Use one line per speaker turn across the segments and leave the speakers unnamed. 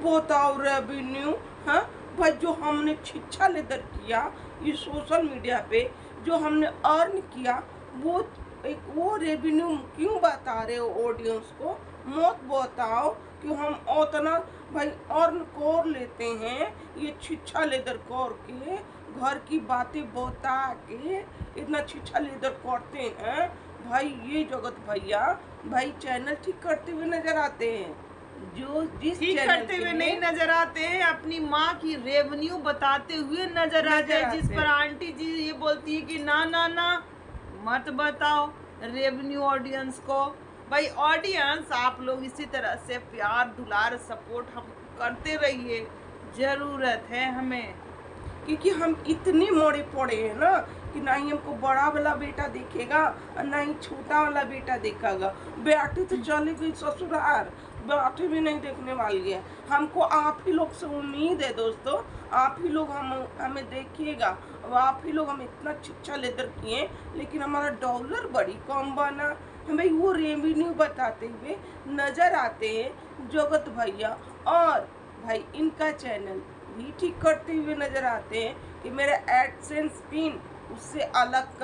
बताओ रेवेन्यू। हाँ भाई, जो हमने छिछा लेदर किया ये सोशल मीडिया पे, जो हमने अर्न किया, वो रेवेन्यू क्यों बता रहे हो ऑडियंस को? मत बताओ कि हम उतना भाई अर्न कर लेते हैं ये छिछा लेदर करके, घर की बातें बता के इतना छिछा लेदर करते हैं। भाई ये जगत भैया भाई चैनल ठीक करते हुए नजर आते हैं, जो जिस
ठीक करते हुए नहीं नजर आते हैं, अपनी माँ की रेवेन्यू बताते हुए नजर आते हैं, जिस पर आंटी जी ये बोलती है कि ना ना ना मत बताओ रेवेन्यू ऑडियंस को। भाई ऑडियंस आप लोग इसी तरह से प्यार दुलार सपोर्ट हम करते रहिए, जरूरत है हमें,
क्योंकि हम इतने मोड़े पड़े हैं ना कि ना ही हमको बड़ा वाला बेटा देखेगा और ना ही छोटा वाला बेटा देखेगा। बेटी तो चली गई ससुराल, बेटी भी नहीं देखने वाली है। हमको आप ही लोग से उम्मीद है दोस्तों, आप ही लोग हमें देखिएगा। अब आप ही लोग हम इतना छिछा लेदर किए लेकिन हमारा डॉलर बड़ी कम बना। हमें वो रेवेन्यू बताते हुए नजर आते हैं जगत भैया, और भाई इनका चैनल भी ठीक करते हुए नजर आते हैं कि मेरा एडसेंस पिन उससे अलग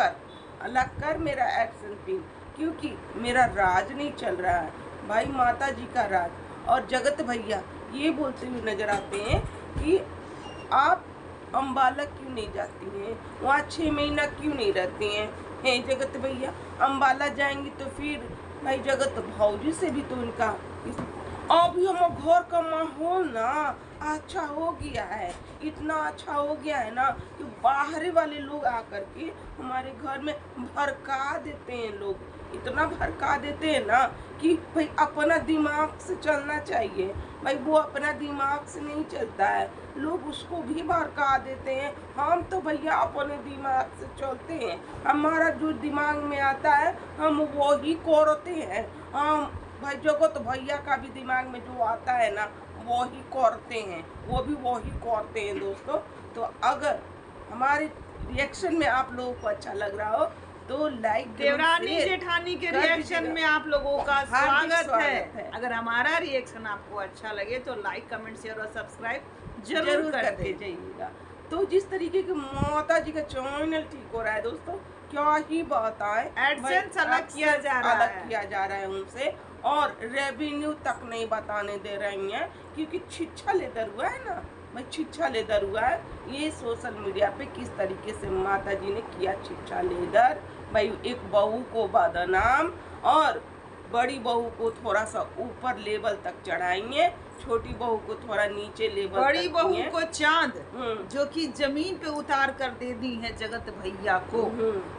कर मेरा एडसेंस पिन, क्योंकि मेरा राज नहीं चल रहा है भाई, माता जी का राज। और जगत भैया ये बोलते हुए नजर आते हैं कि आप अम्बाला क्यों नहीं जाती हैं, वहाँ 6 महीना क्यों नहीं रहती हैं? जगत भैया अम्बाला जाएंगी तो फिर भाई जगत भौजी से भी तो उनका अभी हम घर का माहौल ना अच्छा हो गया है, इतना अच्छा हो गया है ना कि बाहर वाले लोग आकर के हमारे घर में भड़का देते हैं। लोग इतना भड़का देते हैं ना कि भाई अपना दिमाग से चलना चाहिए। भाई वो अपना दिमाग से नहीं चलता है, लोग उसको भी भड़का देते हैं। हम तो भैया अपने दिमाग से चलते हैं, हमारा जो दिमाग में आता है हम वही करते हैं। हम भाई जगत भैया का भी दिमाग में जो आता है ना वही करते हैं, वो भी वही करते हैं दोस्तों। तो अगर हमारे रिएक्शन में आप लोगों को अच्छा लग रहा हो तो लाइक,
देवरानी जेठानी के रिएक्शन में आप लोगों का स्वागत है। अगर हमारा रिएक्शन आपको अच्छा लगे तो लाइक कमेंट शेयर और सब्सक्राइब जरूर करते जाइएगा।
तो जिस तरीके के माता जी का चैनल ठीक हो रहा है दोस्तों, क्या ही बताएं,
एडसेंस अलग किया
जा रहा है उनसे, और रेवेन्यू तक नहीं बताने दे रही हैं क्योंकि छिछा लेदर हुआ है ना भाई, छिछा लेदर हुआ है। ये सोशल मीडिया पे किस तरीके से माता जी ने किया छिछा लेदर भाई, एक बहू को बदनाम और बड़ी बहू को थोड़ा सा ऊपर लेवल तक चढ़ाएंगे, छोटी बहू को थोड़ा नीचे लेवल,
बड़ी बहू को चांद जो कि जमीन पे उतार कर दे दी है जगत भैया को,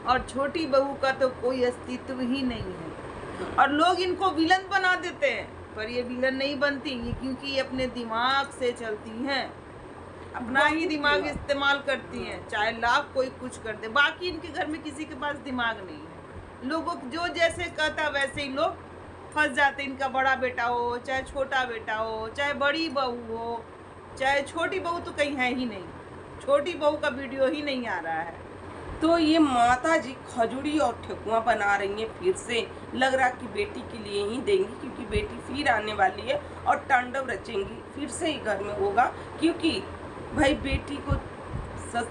और छोटी बहू का तो कोई अस्तित्व ही नहीं है। और लोग इनको विलन बना देते हैं, पर ये विलन नहीं बनती, ये क्योंकि ये अपने दिमाग से चलती हैं, अपना ही दिमाग इस्तेमाल करती हैं, चाहे लाख कोई कुछ कर दे। बाकी इनके घर में किसी के पास दिमाग नहीं है, लोगों जो जैसे कहता वैसे ही लोग फंस जाते। इनका बड़ा बेटा हो चाहे छोटा बेटा हो, चाहे बड़ी बहू हो चाहे छोटी बहू, तो कहीं है ही नहीं, छोटी बहू का वीडियो ही नहीं आ रहा है।
तो ये माता जी खजूरी और ठेकुआ बना रही हैं, फिर से लग रहा कि बेटी के लिए ही देंगी, क्योंकि बेटी फिर आने वाली है और तांडव रचेंगी, फिर से ही घर में होगा। क्योंकि भाई बेटी को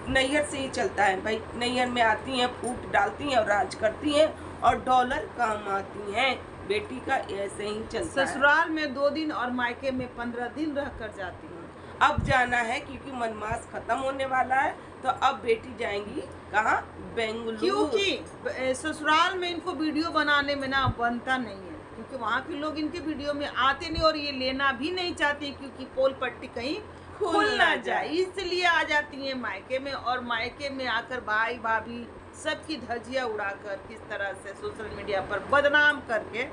नैहर से ही चलता है भाई, नैहर में आती हैं, फूट डालती हैं और राज करती हैं और डॉलर कमाती हैं। बेटी का ऐसे ही चलता है।
ससुराल में 2 दिन और मायके में 15 दिन रह कर जाती है।
अब जाना है क्योंकि मनमास खत्म होने वाला है, तो अब बेटी जाएंगी कहाँ? बेंगलुरु।
क्योंकि ससुराल में इनको वीडियो बनाने में ना बनता नहीं है, क्योंकि वहाँ के लोग इनके वीडियो में आते नहीं और ये लेना भी नहीं चाहती, क्योंकि पोल पट्टी कहीं खुल ना जाए, इसलिए आ जाती हैं मायके में। और मायके में आकर भाई भाभी सबकी धज्जियाँ उड़ाकर किस तरह से सोशल मीडिया पर बदनाम करके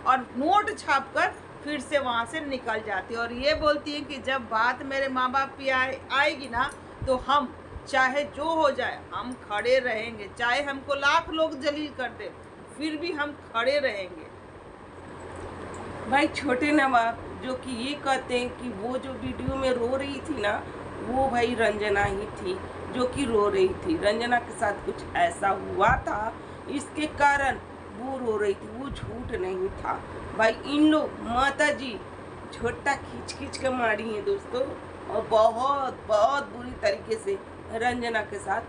और नोट छाप कर फिर से वहाँ से निकल जाती है। और ये बोलती है कि जब बात मेरे माँ बाप की आएगी ना, तो हम चाहे जो हो जाए हम खड़े रहेंगे, चाहे हमको लाख लोग जलील कर दे फिर भी हम खड़े रहेंगे।
भाई छोटे नवाब जो कि ये कहते हैं कि वो जो वीडियो में रो रही थी ना, वो भाई रंजना ही थी जो कि रो रही थी। रंजना के साथ कुछ ऐसा हुआ था, इसके कारण वो रो रही थी, वो झूठ नहीं था। भाई इन लोग माता जी झोटा खींच खींच के मारी है दोस्तों, और बहुत बहुत बुरी तरीके से रंजना के साथ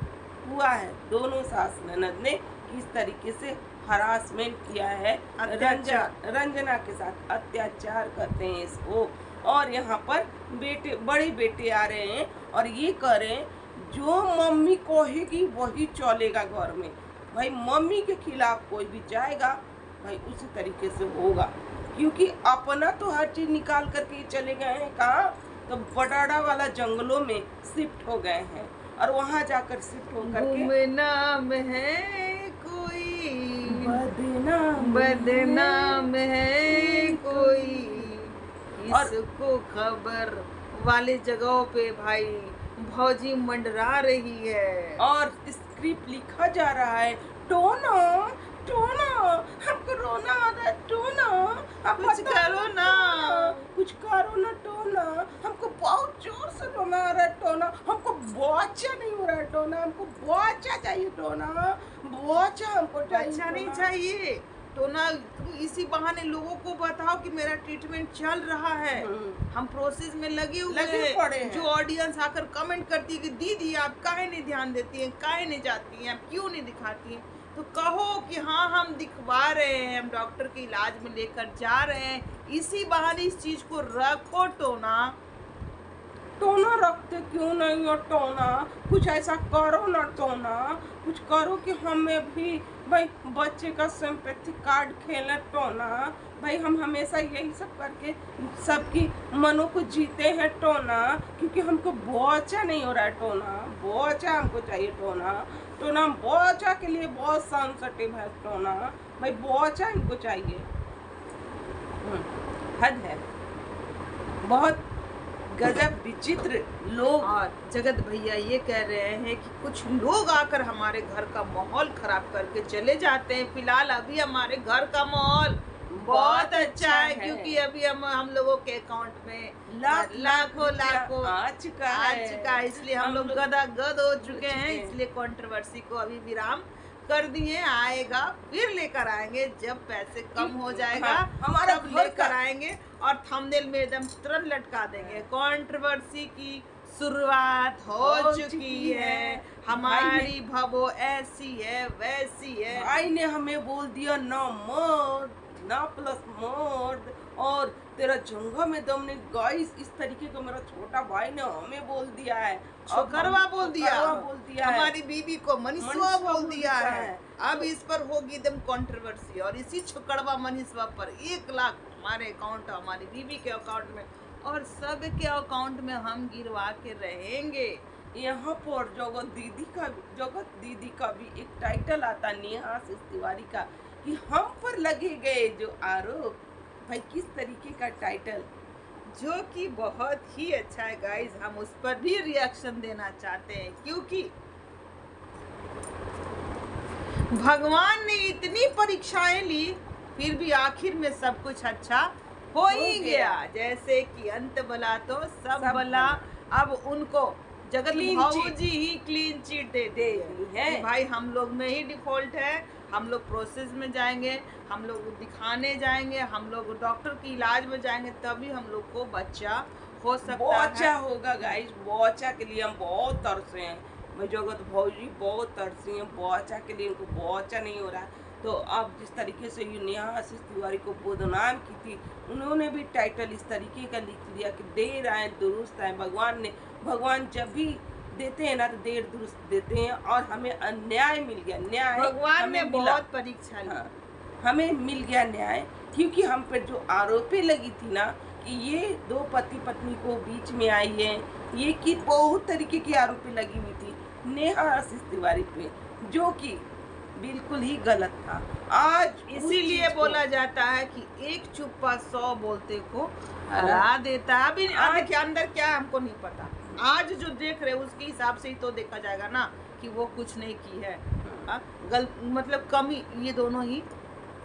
हुआ है। दोनों सास ननद ने किस तरीके से हरासमेंट किया है, रंजना के साथ अत्याचार करते हैं इसको। और यहाँ पर बेटे, बड़े बेटे आ रहे हैं और ये कह रहे हैं जो मम्मी कहेगी वही चलेगा घर में। भाई मम्मी के खिलाफ कोई भी जाएगा भाई उसी तरीके से होगा, क्योंकि अपना तो हर चीज निकाल करके चले गए हैं। कहाँ? तो बटाड़ा वाला जंगलों में शिफ्ट हो गए हैं और वहाँ जाकर शिफ्ट होकर के
गुमनाम है कोई,
बदनाम
है कोई, इसको खबर वाले जगहों पे भाई भौजी मंडरा रही है।
और स्क्रिप्ट लिखा जा रहा है, टोना टोना हमको रोना आ रहा है, टोना आप
कुछ करो ना,
कुछ करो ना टोना, हमको बहुत जोर से रोना आ रहा है टोना, हमको बच्चा नहीं हो रहा है टोना, हमको बच्चा चाहिए टोना, बच्चा हमको
अच्छा नहीं चाहिए तो ना इसी बहाने लोगों को बताओ कि मेरा ट्रीटमेंट चल रहा है, हम प्रोसेस में लगे
पड़े हैं।
जो ऑडियंस आकर कमेंट करती है कि दीदी आप काहे नहीं ध्यान देती हैं, काहे नहीं जाती हैं, आप क्यों नहीं दिखाती हैं, तो कहो कि हाँ हम दिखवा रहे हैं, हम डॉक्टर के इलाज में लेकर जा रहे हैं, इसी बहाने इस चीज को रखो टोना।
टोना रखते क्यों नहीं हो टोना, कुछ ऐसा करो ना टोना, कुछ करो कि हमें भी भाई बच्चे का सिंपैथी कार्ड खेले टोना। भाई हम हमेशा यही सब करके सबकी मनों को जीते हैं टोना, क्योंकि हमको बच्चा नहीं हो रहा है टोना, बच्चा हमको चाहिए टोना। टोना हम बच्चा के लिए बहुत सेंसिटिव है टोना, भाई बच्चा हमको चाहिए। हद है, बहुत गजब विचित्र लोग।
और जगत भैया ये कह रहे हैं कि कुछ लोग आकर हमारे घर का माहौल खराब करके चले जाते हैं। फिलहाल अभी हमारे घर का माहौल बहुत अच्छा है, क्योंकि अभी हम लोगों के अकाउंट में लाखों
आ चुका है,
इसलिए हम लोग गद हो चुके हैं। इसलिए कंट्रोवर्सी को अभी विराम कर दिए, आएगा फिर लेकर आएंगे जब पैसे कम हो जाएगा,
हमारा
तब लेकर आएंगे और थंबनेल में एकदम तुरंत लटका देंगे। कंट्रोवर्सी की शुरुआत हो चुकी है, हमारी भवो ऐसी है वैसी है।
भाई ने हमें बोल दिया ना मर्द ना प्लस मर्द, और तेरा जंगा में दम नहीं। गाइस इस तरीके का मेरा छोटा भाई ने हमें बोल दिया है,
छोकरवा बोल दिया
है,
हमारी बीबी को मनीषवा बोल दिया है। अब इस पर होगी एकदम कंट्रोवर्सी, और इसी छोकरवा मनीषवा पर 1 लाख हमारे अकाउंट, हमारी बीबी के अकाउंट में और सब के अकाउंट में हम गिरवा के रहेंगे।
यहाँ पर जगत दीदी का भी एक टाइटल आता नेहा आशीष तिवारी का कि हम पर लगे गए जो आरोप। भाई किस तरीके का टाइटल,
जो कि बहुत ही अच्छा है गाइस, हम उस पर भी रिएक्शन देना चाहते हैं, क्योंकि भगवान ने इतनी परीक्षाएं ली फिर भी आखिर में सब कुछ अच्छा हो ही गया। जैसे कि अंत भला तो सब भला। अब उनको जगत भाऊजी ही क्लीन चिट दे दी है। भाई हम लोग में ही डिफॉल्ट है, हम लोग प्रोसेस में जाएंगे, हम लोग दिखाने जाएंगे, हम लोग डॉक्टर की इलाज में जाएंगे, तभी हम लोग को बच्चा हो सकता है।
बच्चा होगा गाइस, बच्चा के लिए हम बहुत तरसे हैं। मैं जगत भाऊजी बहुत तरसी हैं बच्चा के लिए, उनको बच्चा नहीं हो रहा है। तो अब जिस तरीके से ये नेहा आशीष तिवारी को बदनाम की थी, उन्होंने भी टाइटल इस तरीके का लिख दिया कि देर आए दुरुस्त आए। भगवान जब भी देते हैं ना तो देर दुरुस्त देते हैं, और हमें अन्याय मिल गया। न्याय
भगवान ने बहुत परीक्षा ली।
हाँ, हमें मिल गया न्याय, क्योंकि हम पर जो आरोपें लगी थी ना कि ये 2 पति पत्नी को बीच में आई है, ये कि बहुत तरीके की आरोपें लगी हुई थी नेहा आशीष तिवारी पे, जो कि बिल्कुल ही गलत था। आज
इसीलिए बोला जाता है कि एक चुप्पा 100 बोलते को हरा देता है। अभी के अंदर क्या हमको नहीं पता, आज जो देख रहे उसके हिसाब से ही तो देखा जाएगा ना कि वो कुछ नहीं की है। मतलब कमी ये दोनों ही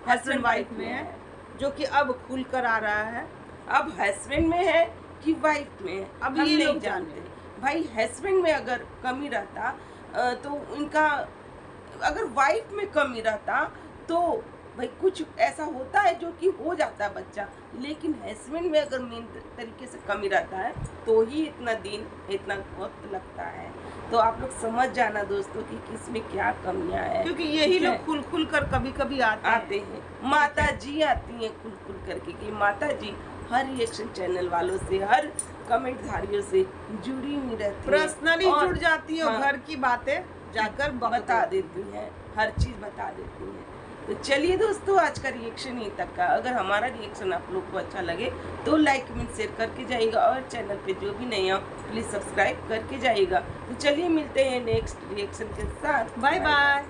हस्बैंड वाइफ में है, जो कि अब खुल कर आ रहा है।
अब हस्बैंड में है कि वाइफ में है,
अब
हम
ये
नहीं
लोग
जानते। भाई हस्बैंड में अगर कमी रहता तो उनका, अगर वाइफ में कमी रहता तो भाई कुछ ऐसा होता है जो कि हो जाता है बच्चा, लेकिन हस्बैंड में अगर मेन तरीके से कमी रहता है तो ही इतना दिन इतना वक्त लगता है। तो आप लोग समझ जाना दोस्तों कि किसमें क्या कमियां हैं,
क्योंकि यही लोग खुल खुल कर कभी कभी आते
हैं। माता जी आती हैं खुल खुल करके कि माता जी हर रिएक्शन चैनल वालों से, हर कमेंट धारियों से जुड़ी हुई रहती है,
पर्सनली जुड़ जाती है,
हाँ,
घर की बातें जाकर
बता देती हैं, हर चीज बता देती हैं। तो चलिए दोस्तों, आज का रिएक्शन यहीं तक का। अगर हमारा रिएक्शन आप लोग को अच्छा लगे तो लाइक कमेंट शेयर करके जाइएगा, और चैनल पे जो भी नए हो प्लीज सब्सक्राइब करके जाइएगा। तो चलिए मिलते हैं नेक्स्ट रिएक्शन के साथ।
Bye bye.